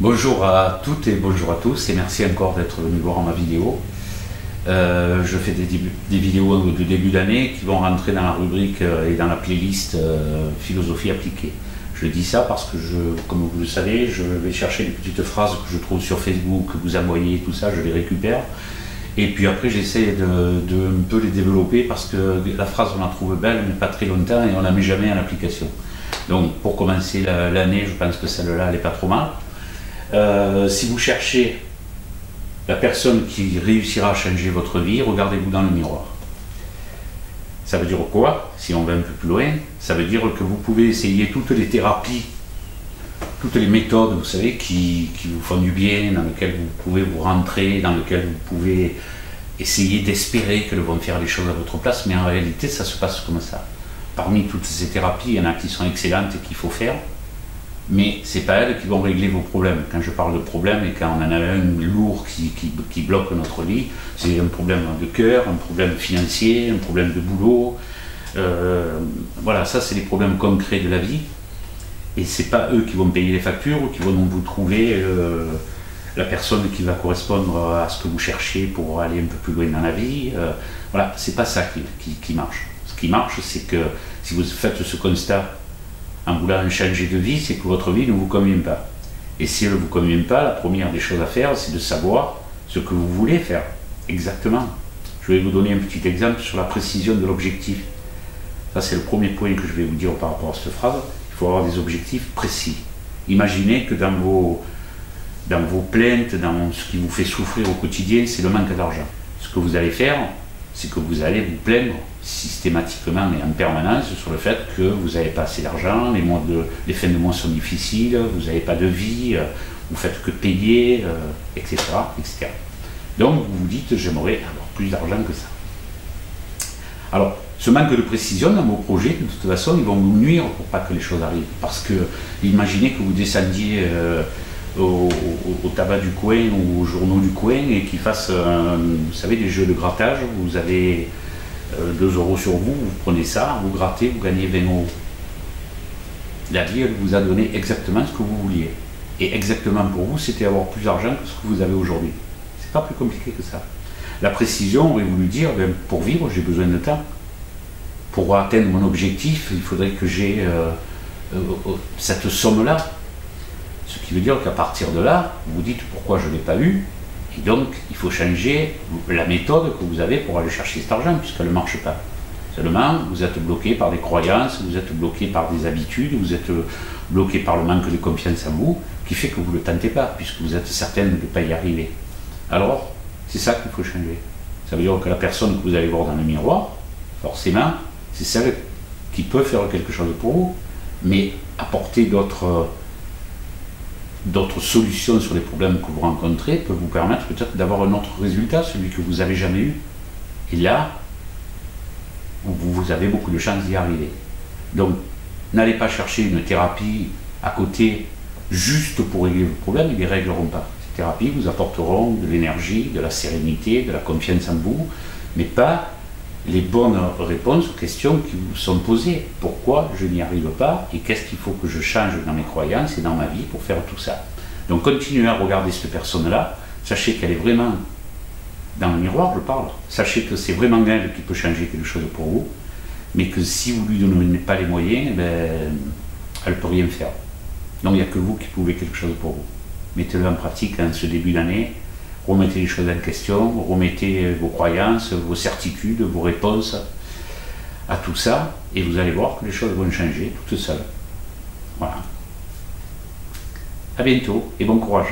Bonjour à toutes et bonjour à tous et merci encore d'être venus voir ma vidéo. Je fais des vidéos de début d'année qui vont rentrer dans la rubrique et dans la playlist philosophie appliquée. Je dis ça parce que, comme vous le savez, je vais chercher des petites phrases que je trouve sur Facebook, que vous envoyez, tout ça, je les récupère. Et puis après, j'essaie de un peu les développer parce que la phrase, on la trouve belle, mais pas très longtemps et on ne la met jamais en application. Donc, pour commencer l'année, je pense que celle-là, elle n'est pas trop mal. Si vous cherchez la personne qui réussira à changer votre vie, regardez-vous dans le miroir. Ça veut dire quoi? Si on va un peu plus loin, ça veut dire que vous pouvez essayer toutes les thérapies, toutes les méthodes, vous savez, qui vous font du bien, dans lesquelles vous pouvez vous rentrer, dans lesquelles vous pouvez essayer d'espérer qu'elles vont faire les choses à votre place, mais en réalité, ça se passe comme ça. Parmi toutes ces thérapies, il y en a qui sont excellentes et qu'il faut faire, mais ce n'est pas elles qui vont régler vos problèmes. Quand je parle de problème et quand on en a un lourd qui bloque notre vie, c'est un problème de cœur, un problème financier, un problème de boulot. Voilà, ça c'est les problèmes concrets de la vie. Et ce n'est pas eux qui vont payer les factures ou qui vont vous trouver la personne qui va correspondre à ce que vous cherchez pour aller un peu plus loin dans la vie. Voilà, c'est pas ça qui marche. Ce qui marche, c'est que si vous faites ce constat en voulant changer de vie, c'est que votre vie ne vous convient pas. Et si elle ne vous convient pas, la première des choses à faire, c'est de savoir ce que vous voulez faire exactement. Je vais vous donner un petit exemple sur la précision de l'objectif. Ça, c'est le premier point que je vais vous dire par rapport à cette phrase. Il faut avoir des objectifs précis. Imaginez que dans vos plaintes, dans ce qui vous fait souffrir au quotidien, c'est le manque d'argent. Ce que vous allez faire, c'est que vous allez vous plaindre systématiquement et en permanence sur le fait que vous n'avez pas assez d'argent, les fins de mois sont difficiles, vous n'avez pas de vie, vous faites que payer, etc., etc. Donc vous vous dites, j'aimerais avoir plus d'argent que ça. Alors, ce manque de précision dans vos projets, de toute façon, ils vont vous nuire pour pas que les choses arrivent. Parce que, imaginez que vous descendiez au tabac du coin ou aux journaux du coin et qu'ils fassent, vous savez, des jeux de grattage. Vous avez 2 € sur vous, vous prenez ça, vous grattez, vous gagnez 20 €. La vie, elle vous a donné exactement ce que vous vouliez. Et exactement pour vous, c'était avoir plus d'argent que ce que vous avez aujourd'hui. C'est pas plus compliqué que ça. La précision aurait voulu dire, ben, pour vivre, j'ai besoin de temps. Pour atteindre mon objectif, il faudrait que j'ai cette somme-là. Ce qui veut dire qu'à partir de là, vous vous dites pourquoi je ne l'ai pas eu, et donc il faut changer la méthode que vous avez pour aller chercher cet argent, puisqu'elle ne marche pas. Seulement, vous êtes bloqué par des croyances, vous êtes bloqué par des habitudes, vous êtes bloqué par le manque de confiance en vous, qui fait que vous ne le tentez pas, puisque vous êtes certaine de ne pas y arriver. Alors, c'est ça qu'il faut changer. Ça veut dire que la personne que vous allez voir dans le miroir, forcément, c'est celle qui peut faire quelque chose pour vous, mais apporter d'autres solutions sur les problèmes que vous rencontrez peut vous permettre peut-être d'avoir un autre résultat, celui que vous n'avez jamais eu. Et là, vous avez beaucoup de chances d'y arriver. Donc, n'allez pas chercher une thérapie à côté juste pour régler vos problèmes, ils ne les régleront pas. Ces thérapies vous apporteront de l'énergie, de la sérénité, de la confiance en vous, mais pas les bonnes réponses aux questions qui vous sont posées. Pourquoi je n'y arrive pas et qu'est-ce qu'il faut que je change dans mes croyances et dans ma vie pour faire tout ça. Donc continuez à regarder cette personne-là, sachez qu'elle est vraiment dans le miroir, je parle, sachez que c'est vraiment elle qui peut changer quelque chose pour vous, mais que si vous lui donnez pas les moyens, ben, elle ne peut rien faire. Donc il n'y a que vous qui pouvez quelque chose pour vous. Mettez-le en pratique en ce début d'année. Remettez les choses en question, remettez vos croyances, vos certitudes, vos réponses à tout ça, et vous allez voir que les choses vont changer toutes seules. Voilà. À bientôt et bon courage.